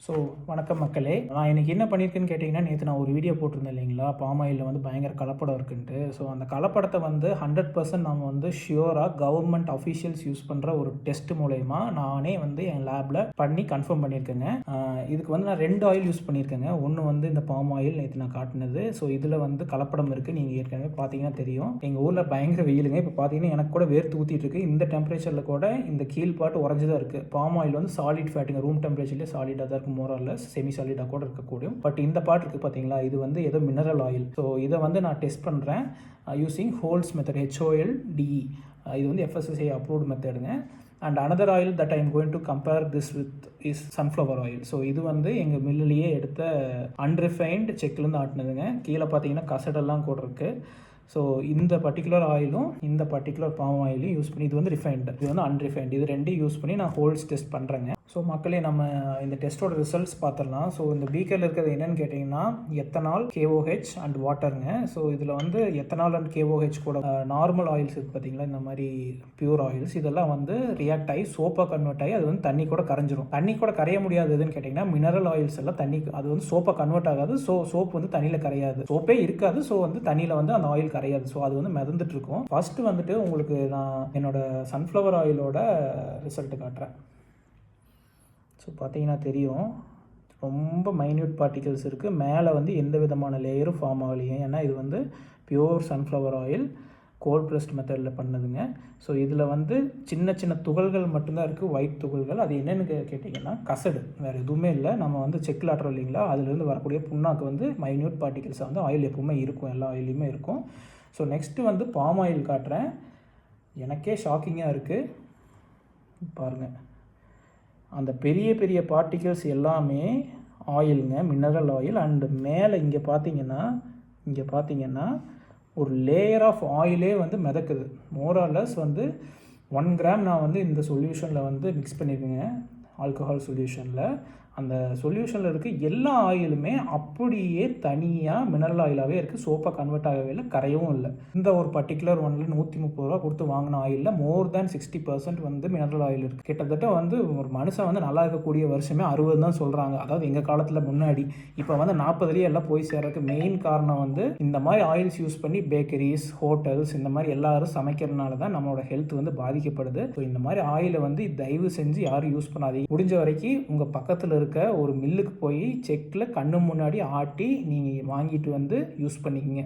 So வணக்கம் மக்களே. நான் இன்றைக்கி என்ன பண்ணியிருக்கேன்னு கேட்டிங்கன்னா, நேற்று நான் ஒரு வீடியோ போட்டிருந்தேன் இல்லைங்களா, பாம் ஆயிலில் வந்து பயங்கர கலப்படம் இருக்குன்ட்டு. ஸோ அந்த கலப்படத்தை வந்து 100% நம்ம வந்து ஷியோராக கவர்மெண்ட் அஃபீஷியல்ஸ் யூஸ் பண்ணுற ஒரு டெஸ்ட் மூலயமா நானே வந்து என் லேபில் பண்ணி கன்ஃபார்ம் பண்ணியிருக்கேங்க. இதுக்கு வந்து நான் 2 ஆயில் யூஸ் பண்ணியிருக்கேங்க. ஒன்று வந்து இந்த பாம் ஆயில் நேற்று நான் காட்டினது. ஸோ இதில் வந்து கலப்படம் இருக்குது. நீங்கள் ஏற்கனவே பார்த்தீங்கன்னா தெரியும். எங்கள் ஊரில் பயங்கர வெயிலுங்க. இப்போ பார்த்தீங்கன்னா எனக்கு கூட வேர்த்து ஊற்றிட்டு இருக்குது. இந்த டெம்பரேச்சரில் கூட இந்த கீழ்பாட்டு உறைஞ்சி தான் இருக்குது. பாம் ஆயில் வந்து சாலிட் ஃபேட்டுங்க. ரூம் டெம்பரேச்சர்லேயே சாலிடாக தான் இருக்குது. மோரல்லஸ் செமி சாலிடாக கூட இருக்கக்கூடும். பட் இந்த பார்ட் இருக்குது பார்த்தீங்களா, இது வந்து ஏதோ மினரல் ஆயில். ஸோ இதை வந்து நான் டெஸ்ட் பண்ணுறேன் யூஸிங் ஹோல்ஸ் மெத்தட், HOLDE. இது வந்து FSSAI அப்ரூவ்டு மெத்தடுங்க. And another oil that I am going to compare this with is sunflower oil. So இது வந்து எங்கள் மில்லிலேயே எடுத்த அன்ரிஃபைன்டு செக்லேருந்து ஆட்டினதுங்க. கீழே பார்த்தீங்கன்னா கசடெல்லாம் கூட இருக்குது. ஸோ இந்த பர்டிகுலர் ஆயிலும் இந்த பர்டிகுலர் பாம் ஆயிலையும் யூஸ் பண்ணி, இது வந்து ரிஃபைன்டு, இது வந்து அன்ரிஃபைன்டு, இது ரெண்டையும் யூஸ் பண்ணி நான் ஹோல்ஸ் டெஸ்ட் பண்ணுறேங்க. ஸோ மக்களே, நம்ம இந்த டெஸ்ட்டோட ரிசல்ட்ஸ் பார்த்துடலாம். ஸோ இந்த பீக்கரில் இருக்கிறது என்னென்னு கேட்டிங்கன்னா, எத்தனால், KOH அண்ட் வாட்டருங்க. ஸோ இதில் வந்து எத்தனால் அண்ட் KOH கூட நார்மல் ஆயில்ஸ் இருக்குது பார்த்தீங்களா, இந்த மாதிரி பியூர் ஆயில்ஸ், இதெல்லாம் வந்து ரியாக்ட் ஆகி சோப்பாக கன்வெர்ட் ஆகி அது வந்து தண்ணி கூட கரைஞ்சிரும். தண்ணி கூட கரைய முடியாது எதுன்னு கேட்டிங்கன்னா, மினரல் ஆயில்ஸ் எல்லாம் தண்ணி, அது வந்து சோப்பாக கன்வெர்ட் ஆகாது. ஸோ சோப் வந்து தண்ணியில் கரையாது, சோப்பே இருக்காது. ஸோ வந்து தண்ணியில் வந்து அந்த ஆயில் கரையாது. ஸோ அது வந்து மிதந்துட்டு இருக்கும். ஃபர்ஸ்ட் வந்துட்டு உங்களுக்கு நான் என்னோட சன்ஃப்ளவர் ஆயிலோட ரிசல்ட் காட்டுறேன். ஸோ பார்த்தீங்கன்னா தெரியும், ரொம்ப மைன்யூட் பார்ட்டிகல்ஸ் இருக்குது. மேலே வந்து எந்த விதமான லேயரும் ஃபார்ம் ஆகலையே. ஏன்னா இது வந்து pure sunflower oil cold pressed மெத்தடில் பண்ணதுங்க. ஸோ இதில் வந்து சின்ன சின்ன துகள்கள் மட்டும்தான் இருக்குது, ஒயிட் துகள்கள். அது என்னென்னு கேட்டிங்கன்னா கசடு, வேறு எதுவுமே இல்லை. நம்ம வந்து செக்கில் ஆட்டுறோம் இல்லைங்களா, அதுலேருந்து வரக்கூடிய புண்ணாக்கு வந்து மைன்யூட் பார்ட்டிகல்ஸ் வந்து ஆயில் எப்பவுமே இருக்கும், எல்லா ஆயிலையுமே இருக்கும். ஸோ நெக்ஸ்ட்டு வந்து பாம் ஆயில் காட்டுறேன். எனக்கே ஷாக்கிங்காக இருக்குது பாருங்கள். அந்த பெரிய பெரிய பார்ட்டிகல்ஸ் எல்லாமே ஆயிலுங்க, மினரல் ஆயில். அண்டு மேலே இங்கே பார்த்தீங்கன்னா ஒரு லேயர் ஆஃப் ஆயிலே வந்து மிதக்குது. மோராலஸ் வந்து 1 கிராம் நான் வந்து இந்த சொல்யூஷனில் வந்து மிக்ஸ் பண்ணியிருக்கேங்க, ஆல்கஹால் சொல்யூஷனில். அந்த சொல்யூஷனில் இருக்க எல்லா ஆயிலுமே அப்படியே தனியாக மினரல் ஆயிலாகவே இருக்குது. சோப்பாக கன்வெர்ட் ஆகவே இல்லை, கரையவும் இல்லை. இந்த ஒரு பர்டிகுலர் ஒன்றில் 130 ரூபா கொடுத்து வாங்கின ஆயிலில் மோர் தேன் 60% வந்து மினரல் ஆயில் இருக்குது. கிட்டத்தட்ட வந்து ஒரு மனுஷன் வந்து நல்லா இருக்கக்கூடிய வருஷமே 60 தான் சொல்கிறாங்க. அதாவது எங்கள் காலத்தில் முன்னாடி. இப்போ வந்து 40 எல்லாம் போய் சேர்றதுக்கு மெயின் காரணம் வந்து இந்த மாதிரி ஆயில்ஸ் யூஸ் பண்ணி பேக்கரிஸ், ஹோட்டல்ஸ், இந்த மாதிரி எல்லாரும் சமைக்கிறதுனால தான் நம்மளோட ஹெல்த் வந்து பாதிக்கப்படுது. ஸோ இந்த மாதிரி ஆயிலை வந்து தயவு செஞ்சு யாரும் யூஸ் பண்ணாதீங்க. முடிஞ்ச வரைக்கும் உங்கள் பக்கத்தில் இருக்க ஒரு மில்லுக்கு போய் செக்கில் கண்ணு முன்னாடி ஆட்டி நீங்கள் வாங்கிட்டு வந்து யூஸ் பண்ணிக்கங்க.